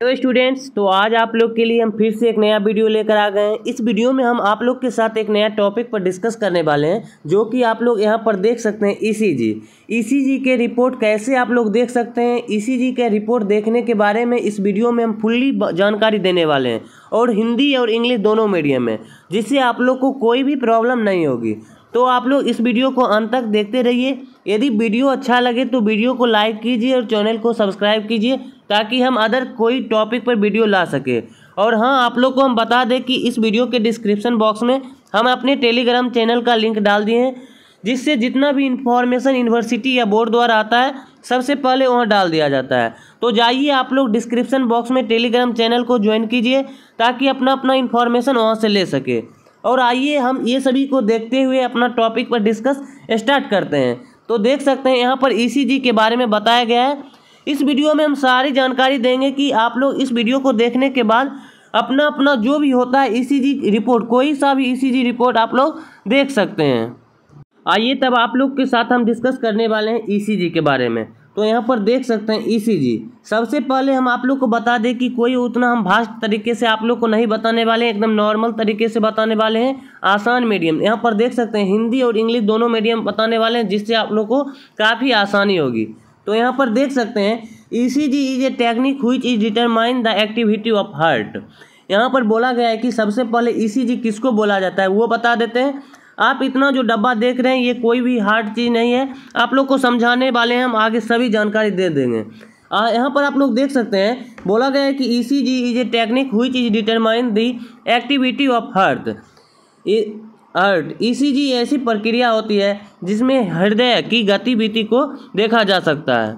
तो स्टूडेंट्स, तो आज आप लोग के लिए हम फिर से एक नया वीडियो लेकर आ गए हैं। इस वीडियो में हम आप लोग के साथ एक नया टॉपिक पर डिस्कस करने वाले हैं, जो कि आप लोग यहां पर देख सकते हैं ईसीजी के रिपोर्ट कैसे आप लोग देख सकते हैं। ईसीजी के रिपोर्ट देखने के बारे में इस वीडियो में हम फुल्ली जानकारी देने वाले हैं, और हिंदी और इंग्लिश दोनों मीडियम में, जिससे आप लोग को कोई भी प्रॉब्लम नहीं होगी। तो आप लोग इस वीडियो को अंत तक देखते रहिए। यदि वीडियो अच्छा लगे तो वीडियो को लाइक कीजिए और चैनल को सब्सक्राइब कीजिए, ताकि हम अदर कोई टॉपिक पर वीडियो ला सके। और हाँ, आप लोग को हम बता दें कि इस वीडियो के डिस्क्रिप्शन बॉक्स में हम अपने टेलीग्राम चैनल का लिंक डाल दिए हैं, जिससे जितना भी इंफॉर्मेशन यूनिवर्सिटी या बोर्ड द्वारा आता है सबसे पहले वहाँ डाल दिया जाता है। तो जाइए आप लोग डिस्क्रिप्शन बॉक्स में टेलीग्राम चैनल को ज्वाइन कीजिए, ताकि अपना अपना इंफॉर्मेशन वहाँ से ले सके। और आइए हम ये सभी को देखते हुए अपना टॉपिक पर डिस्कस स्टार्ट करते हैं। तो देख सकते हैं यहाँ पर ईसीजी के बारे में बताया गया है। इस वीडियो में हम सारी जानकारी देंगे कि आप लोग इस वीडियो को देखने के बाद अपना अपना जो भी होता है ईसीजी रिपोर्ट, कोई सा भी ईसीजी रिपोर्ट आप लोग देख सकते हैं। आइए तब आप लोग के साथ हम डिस्कस करने वाले हैं ईसीजी के बारे में। तो यहाँ पर देख सकते हैं ईसीजी। सबसे पहले हम आप लोग को बता दें कि कोई उतना हम भास्ट तरीके से आप लोग को नहीं बताने वाले हैं, एकदम नॉर्मल तरीके से बताने वाले हैं, आसान मीडियम। यहाँ पर देख सकते हैं हिंदी और इंग्लिश दोनों मीडियम बताने वाले हैं, जिससे आप लोग को काफ़ी आसानी होगी। तो यहाँ पर देख सकते हैं ECG is a technique which is determine the activity of heart. यहाँ पर बोला गया है कि सबसे पहले ईसीजी किसको बोला जाता है वो बता देते हैं। आप इतना जो डब्बा देख रहे हैं ये कोई भी हार्ड चीज़ नहीं है, आप लोग को समझाने वाले हैं हम, आगे सभी जानकारी दे देंगे। यहाँ पर आप लोग देख सकते हैं बोला गया है कि ECG is a technique which is determine the activity of heart. ECG ऐसी प्रक्रिया होती है जिसमें हृदय की गतिविधि को देखा जा सकता है।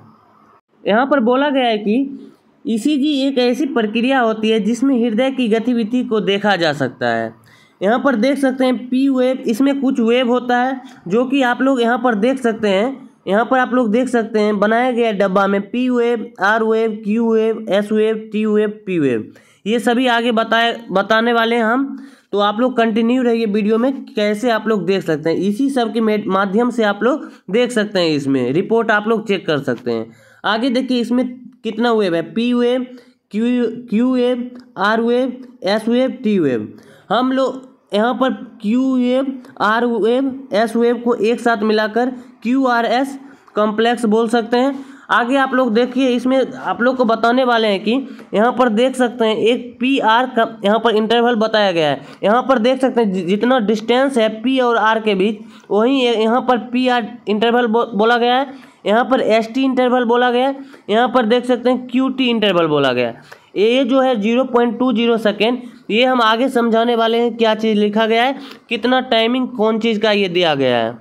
यहाँ पर बोला गया है कि ईसीजी एक ऐसी प्रक्रिया होती है जिसमें हृदय की गतिविधि को देखा जा सकता है। यहाँ पर देख सकते हैं पी वेव, इसमें कुछ वेव होता है जो कि आप लोग यहाँ पर देख सकते हैं। यहाँ पर आप लोग देख सकते हैं बनाया गया डब्बा में P wave, R wave, Q wave, S wave, T wave, P wave, ये सभी आगे बताने वाले हैं हम। तो आप लोग कंटिन्यू रहिए वीडियो में, कैसे आप लोग देख सकते हैं। इसी सब के माध्यम से आप लोग देख सकते हैं, इसमें रिपोर्ट आप लोग चेक कर सकते हैं। आगे देखिए इसमें कितना वेव है, P wave, Q wave, R wave, S wave, T wave. हम लोग यहाँ पर Q wave, R wave, S wave को एक साथ मिलाकर क्यू आर एस कॉम्प्लेक्स बोल सकते हैं। आगे आप लोग देखिए, इसमें आप लोग को बताने वाले हैं कि यहाँ पर देख सकते हैं एक पी आर का यहाँ पर इंटरवल बताया गया है। यहाँ पर देख सकते हैं जितना डिस्टेंस है पी और आर के बीच, वहीं यहाँ पर पी आर इंटरवल बोला गया है। यहाँ पर एस टी इंटरवल बोला गया है। यहाँ पर देख सकते हैं क्यू टी इंटरवल बोला गया है। ये जो है 0.20 सेकेंड, ये हम आगे समझाने वाले हैं क्या चीज़ लिखा गया है, कितना टाइमिंग कौन चीज़ का ये दिया गया है।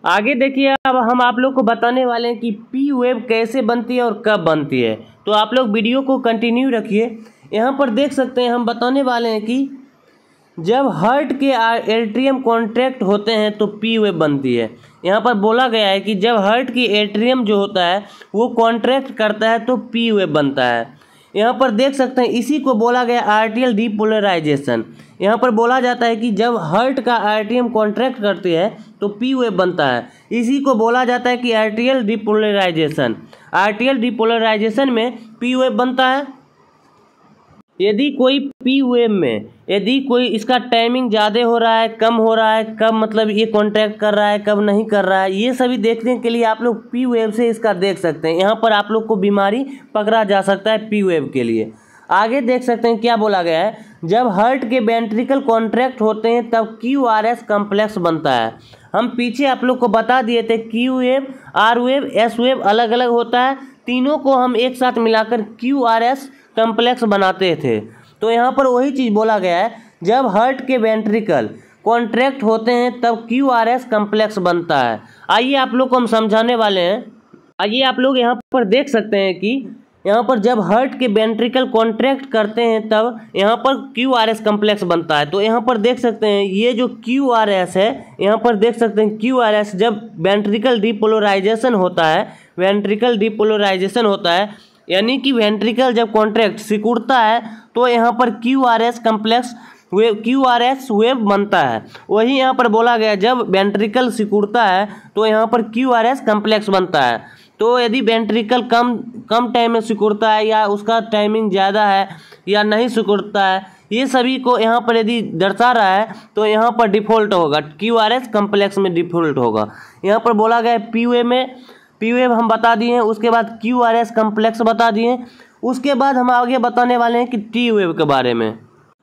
आगे देखिए, अब हम आप लोग को बताने वाले हैं कि पी वेव कैसे बनती है और कब बनती है। तो आप लोग वीडियो को कंटिन्यू रखिए। यहाँ पर देख सकते हैं हम बताने वाले हैं कि जब हार्ट के एट्रियम कॉन्ट्रैक्ट होते हैं तो पी वेव बनती है। यहाँ पर बोला गया है कि जब हार्ट की एट्रियम जो होता है वो कॉन्ट्रैक्ट करता है तो पी वेव बनता है। यहाँ पर देख सकते हैं इसी को बोला गया आर्टियल डीपोलराइजेशन। यहाँ पर बोला जाता है कि जब हार्ट का आर्टियम कॉन्ट्रैक्ट करती है तो पी वेव बनता है। इसी को बोला जाता है कि आर्टियल डीपोलराइजेशन। आर्टियल डीपोलराइजेशन में पी वेव बनता है। यदि कोई पी वेव में यदि कोई इसका टाइमिंग ज़्यादा हो रहा है, कम हो रहा है, कब मतलब ये कॉन्ट्रैक्ट कर रहा है, कब नहीं कर रहा है, ये सभी देखने के लिए आप लोग पी वेव से इसका देख सकते हैं। यहाँ पर आप लोग को बीमारी पकड़ा जा सकता है पी वेव के लिए। आगे देख सकते हैं क्या बोला गया है, जब हार्ट के वेंट्रिकल कॉन्ट्रैक्ट होते हैं तब क्यू आर एस कॉम्प्लेक्स बनता है। हम पीछे आप लोग को बता दिए थे Q wave, R wave, S wave अलग अलग होता है, तीनों को हम एक साथ मिलाकर क्यू आर एस कॉम्प्लेक्स बनाते थे। तो यहाँ पर वही चीज़ बोला गया है, जब हार्ट के वेंट्रिकल कॉन्ट्रैक्ट होते हैं तब क्यू आर एस कॉम्प्लेक्स बनता है। आइए आप लोग को हम समझाने वाले हैं। आइए आप लोग यहाँ पर देख सकते हैं कि यहाँ पर जब हार्ट के वेंट्रिकल कॉन्ट्रैक्ट करते हैं तब यहाँ पर क्यू आर एस कॉम्प्लेक्स बनता है। तो यहाँ पर देख सकते हैं ये जो क्यू आर एस है, यहाँ पर देख सकते हैं क्यू आर एस जब वेंट्रिकल डीपोलराइजेशन होता है, वेंट्रिकल डीपोलराइजेशन होता है, यानी कि वेंट्रिकल जब कॉन्ट्रैक्ट सिकुड़ता है तो यहाँ पर Q R S complex wave, Q R S wave बनता है। वही यहाँ पर बोला गया जब वेंट्रिकल सिकुड़ता है तो यहाँ पर क्यू आर एस कॉम्प्लेक्स बनता है। तो यदि वेंट्रिकल कम टाइम में सिकुड़ता है या उसका टाइमिंग ज़्यादा है या नहीं सिकुड़ता है, ये सभी को यहाँ पर यदि दर्शा रहा है तो यहाँ पर डिफ़ॉल्ट होगा, QRS कम्प्लेक्स में डिफ़ॉल्ट होगा। यहाँ पर बोला गया है पी वेव हम बता दिए हैं, उसके बाद QRS कम्प्लेक्स बता दिए, उसके बाद हम आगे बताने वाले हैं कि टी वेव के बारे में।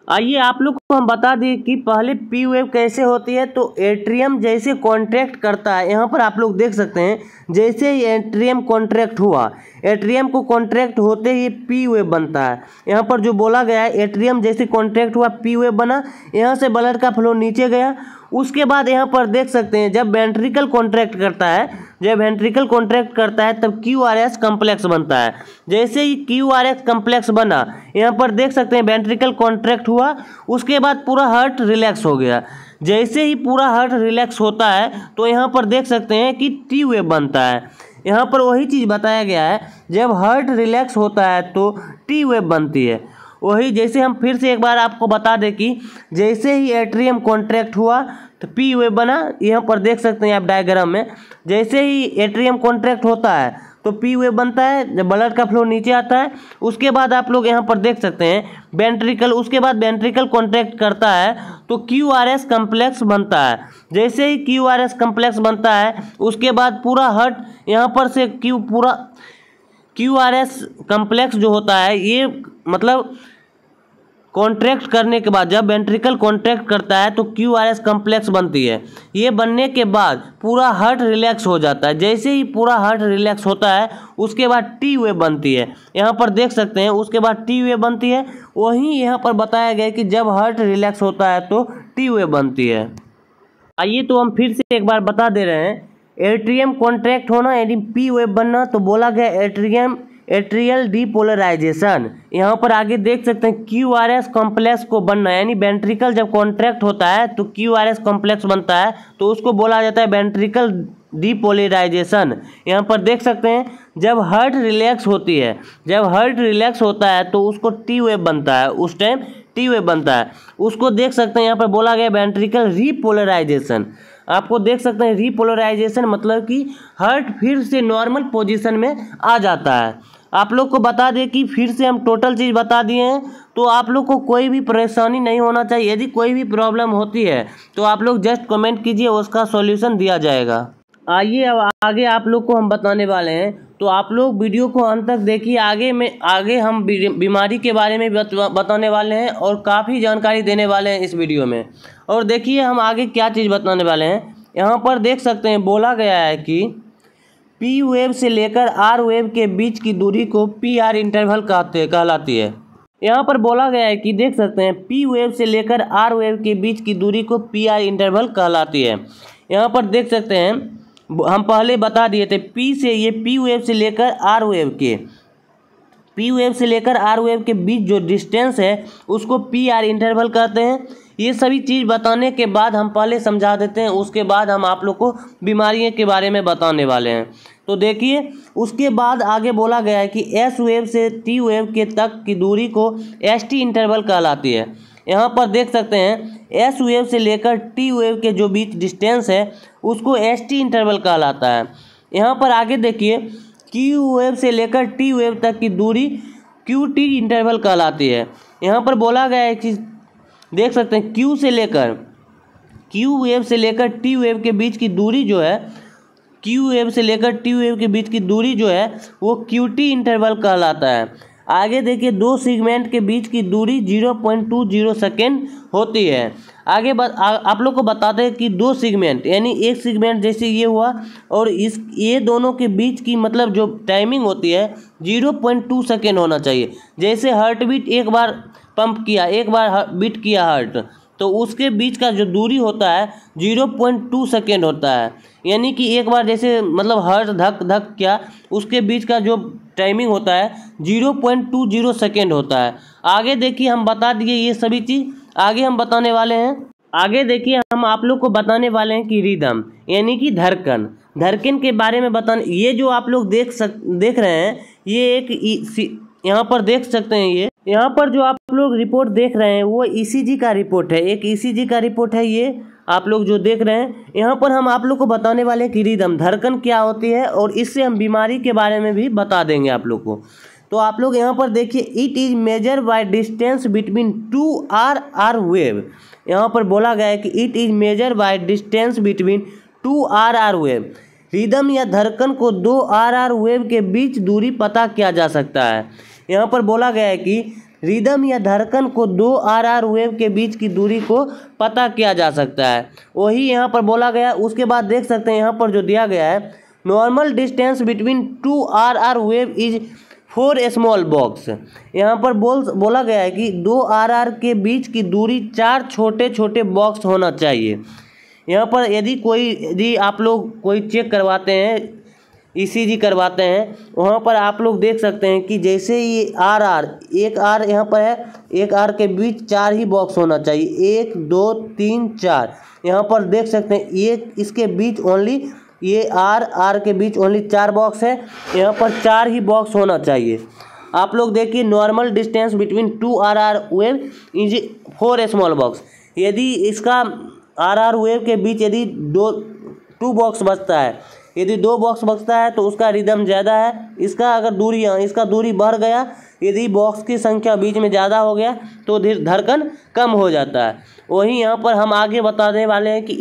आइए आप लोग को हम बता दें कि पहले पी वेव कैसे होती है। तो एट्रियम जैसे कॉन्ट्रैक्ट करता है, यहाँ पर आप लोग देख सकते हैं जैसे ही एट्रियम कॉन्ट्रैक्ट हुआ, एट्रियम को कॉन्ट्रैक्ट होते ही पी वेव बनता है। यहाँ पर जो बोला गया है एट्रियम जैसे कॉन्ट्रैक्ट हुआ पी वेव बना, यहाँ से ब्लड का फ्लो नीचे गया। उसके बाद यहाँ पर देख सकते हैं जब वेंट्रिकल कॉन्ट्रैक्ट करता है, तब QRS कम्प्लेक्स बनता है। जैसे ही QRS कम्प्लेक्स बना, यहाँ पर देख सकते हैं वेंट्रिकल कॉन्ट्रैक्ट हुआ, उसके बाद पूरा हार्ट रिलैक्स हो गया। जैसे ही पूरा हार्ट रिलैक्स होता है तो यहाँ पर देख सकते हैं कि टी वेव बनता है। यहाँ पर वही चीज़ बताया गया है, जब हार्ट रिलैक्स होता है तो टी वेव बनती है। वही जैसे हम फिर से एक बार आपको बता दें कि जैसे ही एट्रियम कॉन्ट्रैक्ट हुआ तो पी वेव बना। यहाँ पर देख सकते हैं आप डायग्राम में, जैसे ही एट्रियम कॉन्ट्रैक्ट होता है तो पी वेव बनता है, जब ब्लड का फ्लो नीचे आता है। उसके बाद आप लोग यहाँ पर देख सकते हैं वेंट्रिकल, उसके बाद वेंट्रिकल कॉन्ट्रैक्ट करता है तो QRS कम्प्लेक्स बनता है। जैसे ही QRS कम्प्लेक्स बनता है उसके बाद पूरा हार्ट यहाँ पर से QRS कम्प्लेक्स जो होता है, ये मतलब कॉन्ट्रैक्ट करने के बाद जब वेंट्रिकल कॉन्ट्रैक्ट करता है तो QRS कम्प्लेक्स बनती है। ये बनने के बाद पूरा हार्ट रिलैक्स हो जाता है। जैसे ही पूरा हार्ट रिलैक्स होता है उसके बाद टी वेव बनती है। यहाँ पर देख सकते हैं उसके बाद टी वेव बनती है। वहीं यहाँ पर बताया गया कि जब हार्ट रिलैक्स होता है तो टी वेव बनती है। आइए तो हम फिर से एक बार बता दे रहे हैं, एट्रियम कॉन्ट्रैक्ट होना यानी पी वेव बनना, तो बोला गया एट्रियल डीपोलराइजेशन। यहाँ पर आगे देख सकते हैं QRS कॉम्प्लेक्स को बनना, यानी वेंट्रिकल जब कॉन्ट्रैक्ट होता है तो QRS कॉम्प्लेक्स बनता है, तो उसको बोला जाता है वेंट्रिकल डीपोलराइजेशन। यहाँ पर देख सकते हैं जब हार्ट रिलैक्स होती है, जब हार्ट रिलैक्स होता है तो उसको टी वेव बनता है, उस टाइम टी वेव बनता है। उसको देख सकते हैं यहाँ पर बोला गया वेंट्रिकल रीपोलराइजेशन। आपको देख सकते हैं रीपोलराइजेशन मतलब कि हार्ट फिर से नॉर्मल पोजीशन में आ जाता है। आप लोग को बता दें कि फिर से हम टोटल चीज़ बता दिए हैं, तो आप लोग को कोई भी परेशानी नहीं होना चाहिए। यदि कोई भी प्रॉब्लम होती है तो आप लोग जस्ट कमेंट कीजिए, उसका सॉल्यूशन दिया जाएगा। आइए अब आगे आप लोग को हम बताने वाले हैं, तो आप लोग वीडियो को अंत तक देखिए। आगे हम बीमारी के बारे में बताने वाले हैं और काफ़ी जानकारी देने वाले हैं इस वीडियो में। और देखिए हम आगे क्या चीज़ बताने वाले हैं। यहाँ पर देख सकते हैं बोला गया है कि पी वेव से लेकर आर वेव के बीच की दूरी को PR इंटरवल कहलाती है। यहाँ पर बोला गया है कि देख सकते हैं पी वेव से लेकर आर वेव के बीच की दूरी को PR इंटरवल कहलाती है। यहाँ पर देख सकते हैं हम पहले बता दिए थे पी वेव से लेकर आर वेव के बीच जो डिस्टेंस है उसको PR इंटरवल कहते हैं। ये सभी चीज़ बताने के बाद हम पहले समझा देते हैं, उसके बाद हम आप लोग को बीमारियों के बारे में बताने वाले हैं। तो देखिए उसके बाद आगे बोला गया है कि S वेव से T वेव के तक की दूरी को ST इंटरवल कहलाती है। यहाँ पर देख सकते हैं S वेव से लेकर T वेव के जो बीच डिस्टेंस है उसको ST इंटरवल कहलाता है। यहाँ पर आगे देखिए Q वेव से लेकर T वेव तक की दूरी QT इंटरवल कहलाती है। यहाँ पर बोला गया है कि देख सकते हैं Q वेव से लेकर T वेव के बीच की दूरी जो है, Q वेव से लेकर T वेव के बीच की दूरी जो है वो QT इंटरवल कहलाता है। आगे देखिए दो सेगमेंट के बीच की दूरी 0.20 सेकेंड होती है। आगे आप लोग को बताते हैं कि दो सेगमेंट यानी एक सेगमेंट जैसे ये हुआ और ये दोनों के बीच की मतलब जो टाइमिंग होती है 0.2 सेकेंड होना चाहिए। जैसे हार्ट बीट एक बार पंप किया, एक बार बीट किया हार्ट, तो उसके बीच का जो दूरी होता है 0.2 सेकेंड होता है। यानी कि एक बार जैसे मतलब हार्ट धक धक किया, उसके बीच का जो टाइमिंग होता है 0.20 सेकेंड होता है। आगे देखिए हम बता दिए ये सभी चीज़, आगे हम बताने वाले हैं। आगे देखिए हम आप लोग को बताने वाले हैं कि रिदम यानी कि धड़कन के बारे में बताने। ये जो आप लोग देख रहे हैं ये एक यहाँ पर देख सकते हैं, ये यहाँ पर जो आप लोग रिपोर्ट देख रहे हैं वो ECG का रिपोर्ट है, एक ECG का रिपोर्ट है ये। आप लोग जो देख रहे हैं, यहाँ पर हम आप लोग को बताने वाले हैं कि रिदम धड़कन क्या होती है, और इससे हम बीमारी के बारे में भी बता देंगे आप लोग को। तो आप लोग यहाँ पर देखिए, it is measure by distance between 2 R wave. यहाँ पर बोला गया है कि it is measure by distance between 2 R wave. Rhythm या धड़कन को 2 आर वेव के बीच दूरी पता किया जा सकता है। यहाँ पर बोला गया है कि रिदम या धड़कन को 2 आर वेव के बीच की दूरी को पता किया जा सकता है, वही यहाँ पर बोला गया। उसके बाद देख सकते हैं यहाँ पर जो दिया गया है, normal distance between 2 R wave is 4 small box. यहाँ पर बोला गया है कि 2 आर के बीच की दूरी 4 छोटे छोटे बॉक्स होना चाहिए। यहाँ पर यदि आप लोग कोई चेक करवाते हैं, ईसीजी करवाते हैं, वहाँ पर आप लोग देख सकते हैं कि जैसे ये एक आर यहाँ पर है, एक आर के बीच 4 ही बॉक्स होना चाहिए, 1 2 3 4। यहाँ पर देख सकते हैं इसके बीच ओनली ये आर के बीच ओनली 4 बॉक्स है, यहाँ पर 4 ही बॉक्स होना चाहिए। आप लोग देखिए, normal distance between 2 R wave is 4 small box. यदि इसका आर वेव के बीच यदि 2 बॉक्स बचता है, यदि 2 बॉक्स बचता है तो उसका रिदम ज़्यादा है। इसका अगर इसका दूरी बढ़ गया, यदि बॉक्स की संख्या बीच में ज़्यादा हो गया तो धड़कन कम हो जाता है। वहीं यहाँ पर हम आगे बताने वाले हैं कि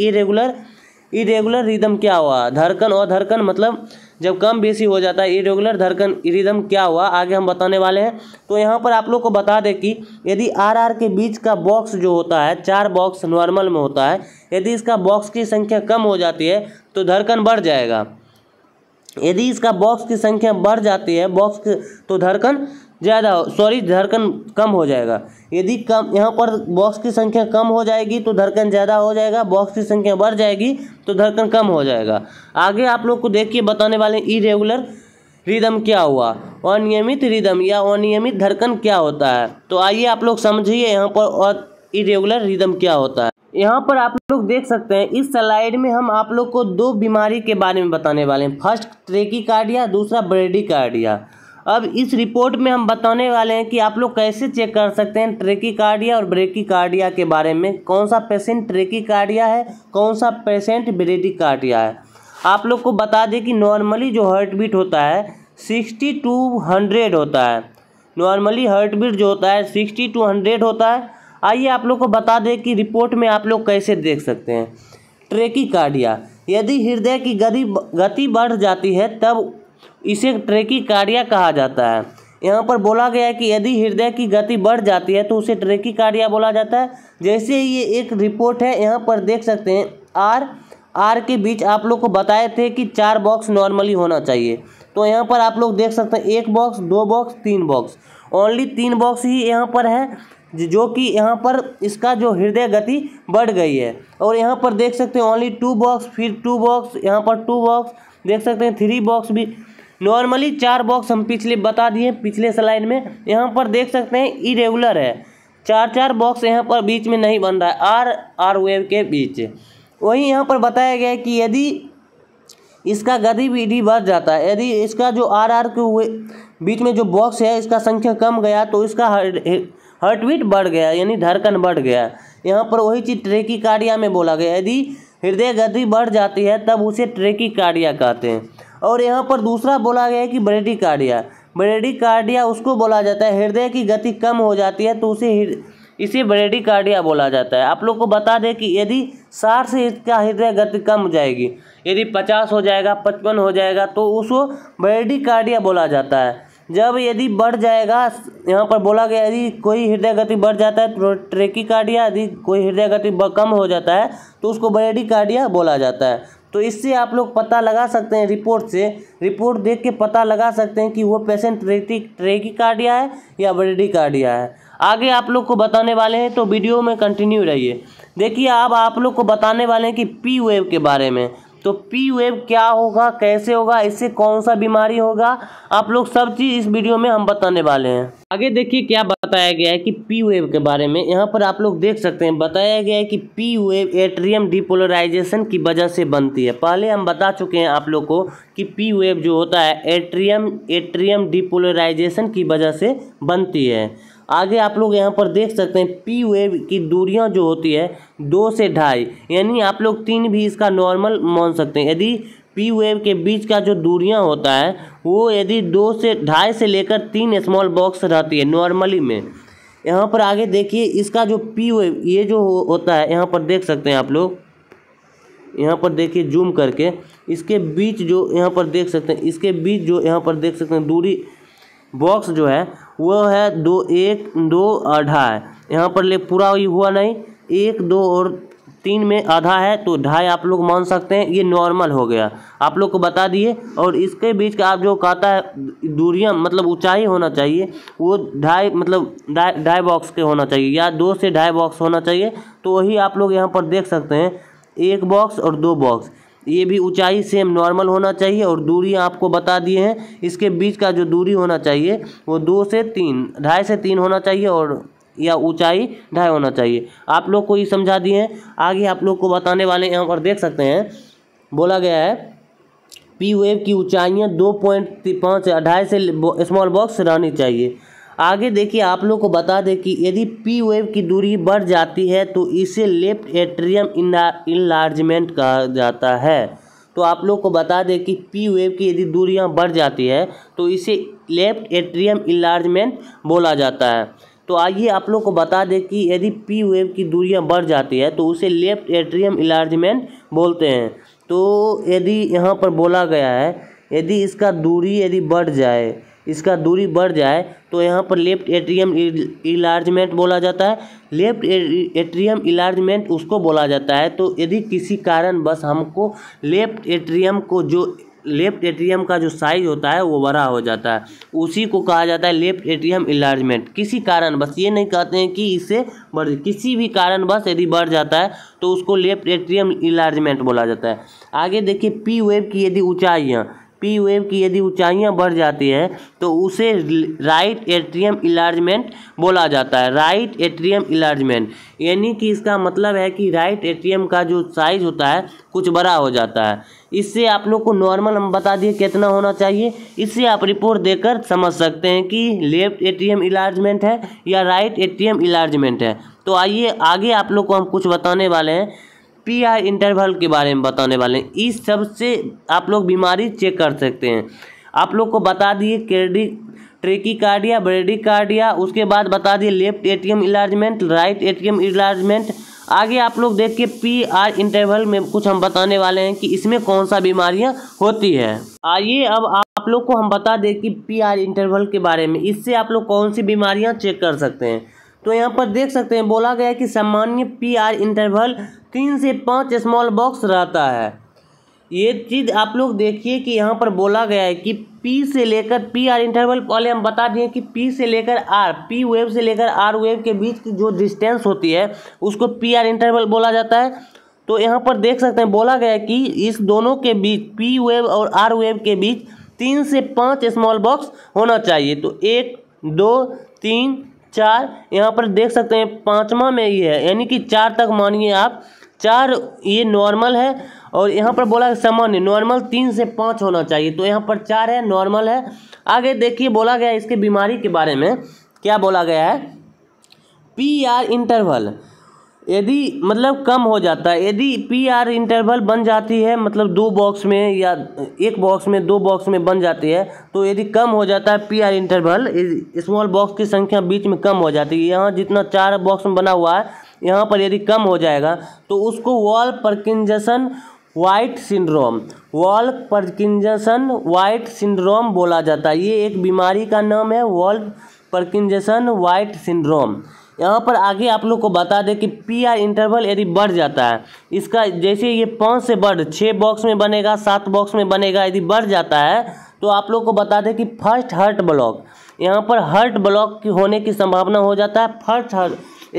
इरेगुलर रिदम क्या हुआ। धड़कन और धड़कन मतलब जब कम बेसी हो जाता है, इरेगुलर धड़कन रिदम क्या हुआ, आगे हम बताने वाले हैं। तो यहाँ पर आप लोग को बता दें कि यदि आर के बीच का बॉक्स जो होता है, 4 बॉक्स नॉर्मल में होता है, यदि इसका बॉक्स की संख्या कम हो जाती है तो धड़कन बढ़ जाएगा। यदि इसका बॉक्स की संख्या बढ़ जाती है तो धड़कन धड़कन कम हो जाएगा। यदि यहाँ पर बॉक्स की संख्या कम हो जाएगी तो धड़कन ज़्यादा हो जाएगा, बॉक्स की संख्या बढ़ जाएगी तो धड़कन कम हो जाएगा। आगे आप लोग को देखिए बताने वाले इरेगुलर रिदम क्या हुआ, अनियमित रिदम या अनियमित धड़कन क्या होता है। तो आइए आप लोग समझिए यहाँ पर और इरेगुलर रिदम क्या होता है। यहाँ पर आप लोग देख सकते हैं, इस स्लाइड में हम आप लोग को 2 बीमारी के बारे में बताने वाले हैं। फर्स्ट ट्रेकीकार्डिया, दूसरा ब्रेडीकार्डिया। अब इस रिपोर्ट में हम बताने वाले हैं कि आप लोग कैसे चेक कर सकते हैं ट्रेकीकार्डिया और ब्रेडीकार्डिया के बारे में, कौन सा पेशेंट ट्रेकीकार्डिया है, कौन सा पेशेंट ब्रेडीकार्डिया है। आप लोग को बता दें कि नॉर्मली जो हार्ट बीट होता है 60 to 100 होता है। नॉर्मली हार्ट बीट जो होता है 60 to 100 होता है। आइए आप लोग को बता दें कि रिपोर्ट में आप लोग कैसे देख सकते हैं। ट्रेकीकार्डिया, यदि हृदय की गति बढ़ जाती है तब इसे ट्रेकीकार्डिया कहा जाता है। यहाँ पर बोला गया है कि यदि हृदय की गति बढ़ जाती है तो उसे ट्रेकीकार्डिया बोला जाता है। जैसे ये एक रिपोर्ट है, यहाँ पर देख सकते हैं आर के बीच आप लोग को बताए थे कि 4 बॉक्स नॉर्मली होना चाहिए। तो यहाँ पर आप लोग देख सकते हैं 1 box, 2 box, 3 box, only 3 box ही यहाँ पर है, जो कि यहाँ पर इसका जो हृदय गति बढ़ गई है। और यहाँ पर देख सकते हैं ओनली 2 बॉक्स, फिर 2 बॉक्स, यहाँ पर 2 बॉक्स, देख सकते हैं 3 बॉक्स भी। नॉर्मली 4 बॉक्स हम पिछले बता दिए पिछले स्लाइड में। यहाँ पर देख सकते हैं इरेगुलर है, 4 बॉक्स यहाँ पर बीच में नहीं बन रहा है आर वेव के बीच। वहीं यहाँ पर बताया गया है कि यदि इसका गतिविधि बढ़ जाता है, यदि इसका जो आर के बीच में जो बॉक्स है इसका संख्या कम गया तो इसका हार्ट बीट बढ़ गया, यानी धड़कन बढ़ गया। यहाँ पर वही चीज़ ट्रेकीकार्डिया में बोला गया, यदि हृदय गति बढ़ जाती है तब उसे ट्रेकीकार्डिया कहते हैं। और यहाँ पर दूसरा बोला गया है कि ब्रेडीकार्डिया उसको बोला जाता है हृदय की गति कम हो जाती है तो इसे ब्रेडीकार्डिया बोला जाता है। आप लोग को बता दें कि यदि 60 से इसका हृदय गति कम हो जाएगी, यदि 50 हो जाएगा, 55 हो जाएगा तो उसको ब्रेडीकार्डिया बोला जाता है। जब यदि बढ़ जाएगा, यहाँ पर बोला गया यदि कोई हृदय गति बढ़ जाता है तो ट्रेकीकार्डिया, यदि कोई हृदय गति कम हो जाता है तो उसको ब्रेडीकार्डिया बोला जाता है। तो इससे आप लोग पता लगा सकते हैं, रिपोर्ट देख के पता लगा सकते हैं कि वो पेशेंट ट्रेकीकार्डिया है या ब्रेडीकार्डिया है। आगे आप लोग को बताने वाले हैं, तो वीडियो में कंटिन्यू रहिए। देखिए अब आप लोग को बताने वाले हैं कि पी वेव के बारे में। तो पी वेव क्या होगा, कैसे होगा, इससे कौन सा बीमारी होगा, आप लोग सब चीज़ इस वीडियो में हम बताने वाले हैं। आगे देखिए क्या बताया गया है कि पी वेव के बारे में। यहाँ पर आप लोग देख सकते हैं बताया गया है कि पी वेव एट्रियम डिपोलराइजेशन की वजह से बनती है। पहले हम बता चुके हैं आप लोग को कि पी वेव जो होता है एट्रियम डिपोलराइजेशन की वजह से बनती है। आगे आप लोग यहाँ पर देख सकते हैं पी वेव की दूरियाँ जो होती है 2 से 2.5, यानी आप लोग 3 भी इसका नॉर्मल मान सकते हैं। यदि पी वेव के बीच का जो दूरियाँ होता है वो यदि 2 से 2.5 से लेकर 3 स्मॉल बॉक्स रहती है नॉर्मली में। यहाँ पर आगे देखिए इसका जो पी वेव ये जो होता है, यहाँ पर देख सकते हैं आप लोग, यहाँ पर देखिए जूम करके इसके बीच जो यहाँ पर देख सकते हैं, इसके बीच जो यहाँ पर देख सकते हैं दूरी बॉक्स जो है वो है 2, 1, 2 और 2.5। यहाँ पर ले पूरा हुआ नहीं, 1, 2 और 3 में आधा है तो 2.5 आप लोग मान सकते हैं। ये नॉर्मल हो गया, आप लोग को बता दिए। और इसके बीच का आप जो कहता है दूरियां मतलब ऊंचाई होना चाहिए वो 2.5 मतलब 2.5 बॉक्स के होना चाहिए या 2 से 2.5 बॉक्स होना चाहिए। तो वही आप लोग यहाँ पर देख सकते हैं 1 बॉक्स और 2 बॉक्स, ये भी ऊंचाई सेम नॉर्मल होना चाहिए। और दूरी आपको बता दिए हैं, इसके बीच का जो दूरी होना चाहिए वो 2 से 3, 2.5 से 3 होना चाहिए और या ऊंचाई 2.5 होना चाहिए। आप लोग को ये समझा दिए हैं। आगे आप लोग को बताने वाले यहाँ पर देख सकते हैं बोला गया है पी वेव की ऊंचाइयाँ 2.5 या 2.5 से स्मॉल बॉक्स रहनी चाहिए। आगे देखिए आप लोग को बता दें कि यदि पी वेव की दूरी बढ़ जाती है तो इसे लेफ्ट एट्रियम इनलार्जमेंट कहा जाता है। तो आप लोग को बता दें कि पी वेव की यदि दूरियां बढ़ जाती है तो इसे लेफ्ट एट्रियम इनलार्जमेंट बोला जाता है। तो आइए आप लोग को बता दें कि यदि पी वेव की दूरियां बढ़ जाती है तो उसे लेफ्ट एट्रियम इनलार्जमेंट बोलते हैं। तो यदि यहाँ पर बोला गया है यदि इसका दूरी यदि बढ़ जाए, इसका दूरी बढ़ जाए तो यहाँ पर लेफ्ट एट्रियम इलार्जमेंट बोला जाता है। लेफ्ट एट्रियम इलार्जमेंट उसको बोला जाता है तो यदि किसी कारण बस हमको लेफ्ट एट्रियम का जो साइज होता है वो बड़ा हो जाता है, उसी को कहा जाता है लेफ्ट एट्रियम इलार्जमेंट। किसी कारण बस, ये नहीं कहते हैं कि इससे बढ़, किसी भी कारण बस यदि बढ़ जाता है तो उसको लेफ्ट एट्रियम इलार्जमेंट बोला जाता है। आगे देखिए पी वेव की यदि ऊंचाइयाँ बढ़ जाती है तो उसे राइट एट्रियम इलार्जमेंट बोला जाता है। राइट एट्रियम इलार्जमेंट यानी कि इसका मतलब है कि राइट एट्रियम का जो साइज होता है कुछ बड़ा हो जाता है। इससे आप लोग को नॉर्मल हम बता दिए कितना होना चाहिए, इससे आप रिपोर्ट देकर समझ सकते हैं कि लेफ्ट एट्रियम इलार्जमेंट है या राइट एट्रियम इलार्जमेंट है। तो आइए आगे आप लोग को हम कुछ बताने वाले हैं, पी आर इंटरवल के बारे में बताने वाले हैं। इस सब से आप लोग बीमारी चेक कर सकते हैं। आप लोग को बता दिए ट्रेकीकार्डिया, ब्रेडिकार्डिया, उसके बाद बता दिए left atrium enlargement, right atrium enlargement. आगे आप लोग देखिए पी आर इंटरवल में कुछ हम बताने वाले हैं कि इसमें कौन सा बीमारियां होती है। आइए अब आप लोग को हम बता दें कि पी आर इंटरवल के बारे में, इससे आप लोग कौन सी बीमारियां चेक कर सकते हैं। तो यहाँ पर देख सकते हैं बोला गया है कि सामान्य पी आर इंटरवल 3 से 5 स्मॉल बॉक्स रहता है। ये चीज़ आप लोग देखिए कि यहाँ पर बोला गया है कि पी से लेकर पी आर इंटरवल, पहले हम बता दिए कि पी से लेकर आर, पी वेव से लेकर आर वेव के बीच की जो डिस्टेंस होती है उसको पी आर इंटरवल बोला जाता है। तो यहाँ पर देख सकते हैं बोला गया है कि इस दोनों के बीच, पी वेव और आर वेव के बीच 3 से 5 स्मॉल बॉक्स होना चाहिए। तो 1, 2, 3, 4, यहाँ पर देख सकते हैं 5वां में ये है, यानी कि 4 तक मानिए आप, 4 ये नॉर्मल है और यहाँ पर बोला सामान्य नॉर्मल 3 से 5 होना चाहिए। तो यहाँ पर 4 है, नॉर्मल है। आगे देखिए बोला गया है इसके बीमारी के बारे में, क्या बोला गया है, पी आर इंटरवल यदि मतलब कम हो जाता है, यदि पी आर इंटरवल बन जाती है मतलब 2 बॉक्स में या 1 बॉक्स में 2 बॉक्स में बन जाती है, तो यदि कम हो जाता है P R interval, small box की संख्या बीच में कम हो जाती है, यहाँ जितना 4 बॉक्स में बना हुआ है यहाँ पर यदि कम हो जाएगा तो उसको वॉल पार्किंसन वाइट सिंड्रोम बोला जाता है। ये एक बीमारी का नाम है, वॉल पार्किंसन वाइट सिंड्रोम। यहाँ पर आगे आप लोग को बता दें कि पी आर इंटरवल यदि बढ़ जाता है, इसका जैसे ये 5 से बढ़ 6 बॉक्स में बनेगा, 7 बॉक्स में बनेगा, यदि बढ़ जाता है तो आप लोग को बता दें कि फर्स्ट हार्ट ब्लॉक, यहाँ पर हार्ट ब्लॉक होने की संभावना हो जाता है। फर्स्ट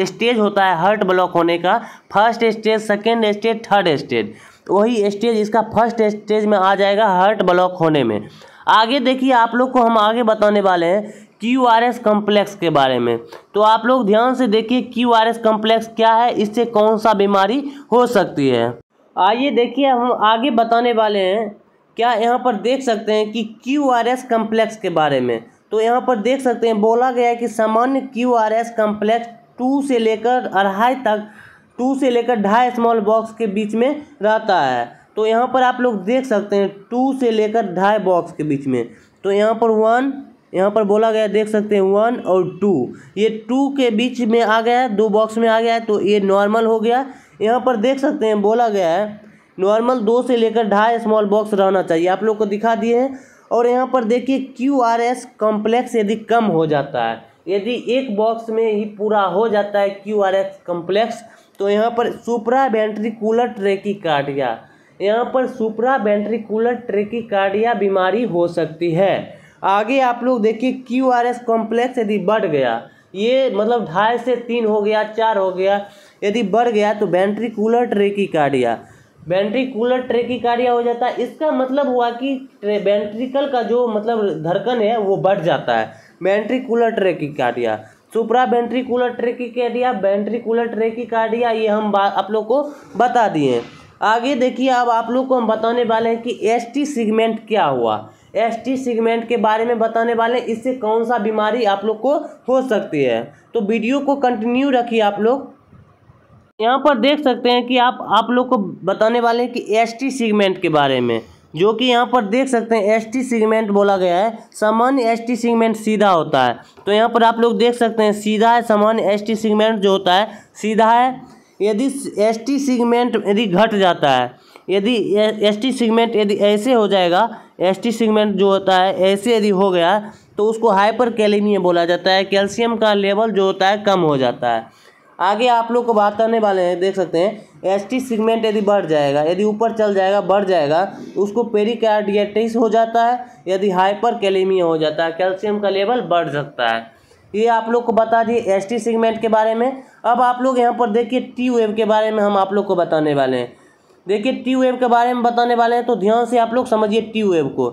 स्टेज होता है हार्ट ब्लॉक होने का, first stage, second stage, third stage, वही स्टेज इसका फर्स्ट स्टेज में आ जाएगा हार्ट ब्लॉक होने में। आगे देखिए आप लोग को हम आगे बताने वाले हैं QRS कॉम्प्लेक्स के बारे में। तो आप लोग ध्यान से देखिए QRS कॉम्प्लेक्स क्या है, इससे कौन सा बीमारी हो सकती है। आइए देखिए हम आगे बताने वाले हैं, क्या यहाँ पर देख सकते हैं कि QRS कॉम्प्लेक्स के बारे में। तो यहाँ पर देख सकते हैं बोला गया है कि सामान्य QRS कॉम्प्लेक्स 2 से लेकर 2.5 स्मॉल बॉक्स के बीच में रहता है। तो यहाँ पर आप लोग देख सकते हैं 2 से लेकर 2.5 बॉक्स के बीच में। तो यहाँ पर 1, यहाँ पर बोला गया देख सकते हैं 1 और 2, ये 2 के बीच में आ गया है, 2 बॉक्स में आ गया है, तो ये नॉर्मल हो गया। यहाँ पर देख सकते हैं बोला गया है नॉर्मल 2 से लेकर 2.5 स्मॉल बॉक्स रहना चाहिए, आप लोग को दिखा दिए हैं। और यहाँ पर देखिए QRS कॉम्प्लेक्स यदि कम हो जाता है, यदि एक बॉक्स में ही पूरा हो जाता है QRS कॉम्प्लेक्स, तो यहाँ पर सुप्रा वेंट्रिकुलर ट्रैकीकार्डिया, यहाँ पर सुप्रा वेंट्रिकुलर ट्रैकीकार्डिया बीमारी हो सकती है। आगे आप लोग देखिए QRS कॉम्प्लेक्स यदि बढ़ गया, ये मतलब 2.5 से 3 हो गया, 4 हो गया, यदि बढ़ गया तो वेंट्रिकुलर ट्रैकीकार्डिया हो जाता है। इसका मतलब हुआ कि वेंट्रिकल का जो मतलब धड़कन है वो बढ़ जाता है, वेंट्रिकुलर ट्रैकीकार्डिया, सुप्रा वेंट्रिकुलर ट्रैकीकार्डिया, ये हम आप लोग को बता दिए। आगे देखिए अब आप लोग को हम बताने वाले हैं कि ST सेगमेंट क्या हुआ। ST सेगमेंट के बारे में बताने वाले हैं, इससे कौन सा बीमारी आप लोग को हो सकती है। तो वीडियो को कंटिन्यू रखिए। आप लोग यहाँ पर देख सकते हैं कि आप लोग को बताने वाले हैं कि ST सेगमेंट के बारे में, जो कि यहाँ पर देख सकते हैं ST सेगमेंट बोला गया है। सामान्य ST सेगमेंट सीधा होता है, तो यहाँ पर आप लोग देख सकते हैं सीधा है। सामान्य ST सेगमेंट जो होता है सीधा है। यदि ST सेगमेंट यदि घट जाता है, यदि ST सेगमेंट यदि ऐसे हो जाएगा, ST सेगमेंट जो होता है ऐसे यदि हो गया तो उसको हाइपरकैलेमिया बोला जाता है। कैल्शियम का लेवल जो होता है कम हो जाता है। आगे आप लोग को बताने वाले हैं, देख सकते हैं ST सेगमेंट यदि बढ़ जाएगा, यदि ऊपर चल जाएगा, बढ़ जाएगा, उसको पेरिकार्डिटिस हो जाता है। यदि हाइपरकैलेमिया हो जाता है, कैल्शियम का लेवल बढ़ सकता है। ये आप लोग को बता दिए ST सेगमेंट के बारे में। अब आप लोग यहाँ पर देखिए T वेव के बारे में हम आप लोग को बताने वाले हैं। देखिए T वेव के बारे में बताने वाले हैं, तो ध्यान से आप लोग समझिए T वेव को।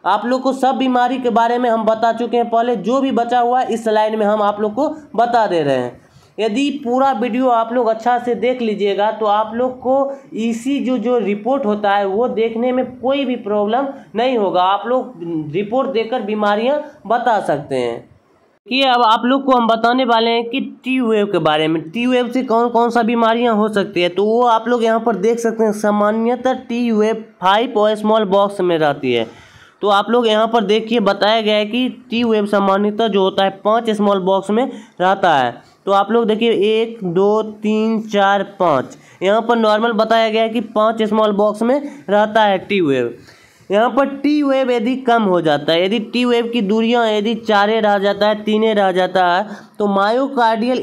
आप लोग को सब बीमारी के बारे में हम बता चुके हैं पहले, जो भी बचा हुआ है इस लाइन में हम आप लोग को बता दे रहे हैं। यदि पूरा वीडियो आप लोग अच्छा से देख लीजिएगा तो आप लोग को ECG जो रिपोर्ट होता है वो देखने में कोई भी प्रॉब्लम नहीं होगा। आप लोग रिपोर्ट देकर बीमारियां बता सकते हैं। कि अब आप लोग को हम बताने वाले हैं कि T वेव के बारे में, T वेव से कौन कौन सा बीमारियां हो सकती है। तो वो आप लोग यहाँ पर देख सकते हैं। सामान्यतः T वेव 5 और स्मॉल बॉक्स में रहती है। तो आप लोग यहाँ पर देखिए बताया गया है कि T वेव सामान्यतः जो होता है 5 स्मॉल बॉक्स में रहता है। तो आप लोग देखिए 1 2 3 4 5, यहाँ पर नॉर्मल बताया गया है कि 5 स्मॉल बॉक्स में रहता है T वेव। यहाँ पर T वेव यदि कम हो जाता है, यदि T वेव की दूरियाँ यदि 4 रह जाता है, 3 रह जाता है, तो मायोकार्डियल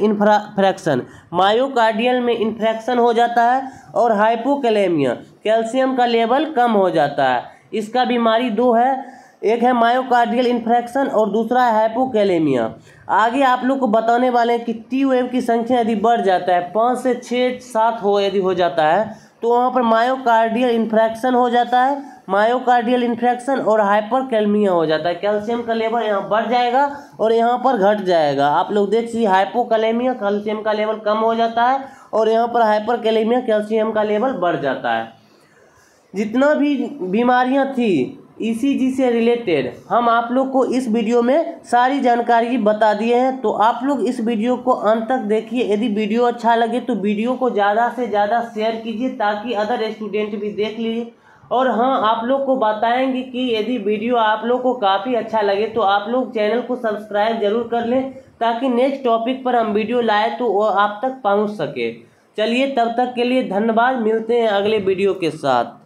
में इन्फ्रैक्शन हो जाता है और हाइपोकैलेमिया, कैल्शियम का लेवल कम हो जाता है। इसका बीमारी 2 है, एक है मायोकार्डियल इन्फ्रैक्शन और दूसरा है हाइपोकैलेमिया। आगे आप लोग को बताने वाले हैं कि T वेव की संख्या यदि बढ़ जाता है, 5 से 6 7 यदि हो जाता है, तो वहाँ पर मायोकार्डियल इन्फ्रैक्शन हो जाता है, मायोकार्डियल इन्फ्रैक्शन और हाइपरकैलेमिया हो जाता है। कैल्शियम का लेवल यहाँ बढ़ जाएगा और यहाँ पर घट जाएगा। आप लोग देख लीजिए हाइपोकैलेमिया, कैल्शियम का लेवल कम हो जाता है और यहाँ पर हाइपरकैलेमिया, कैल्शियम का लेवल बढ़ जाता है। जितना भी बीमारियाँ थी ECG से रिलेटेड हम आप लोग को इस वीडियो में सारी जानकारी बता दिए हैं। तो आप लोग इस वीडियो को अंत तक देखिए। यदि वीडियो अच्छा लगे तो वीडियो को ज़्यादा से ज़्यादा शेयर कीजिए ताकि अदर स्टूडेंट भी देख लीजिए। और हाँ, आप लोग को बताएंगे कि यदि वीडियो आप लोग को काफ़ी अच्छा लगे तो आप लोग चैनल को सब्सक्राइब जरूर कर लें ताकि नेक्स्ट टॉपिक पर हम वीडियो लाए तो वो आप तक पहुँच सके। चलिए, तब तक के लिए धन्यवाद। मिलते हैं अगले वीडियो के साथ।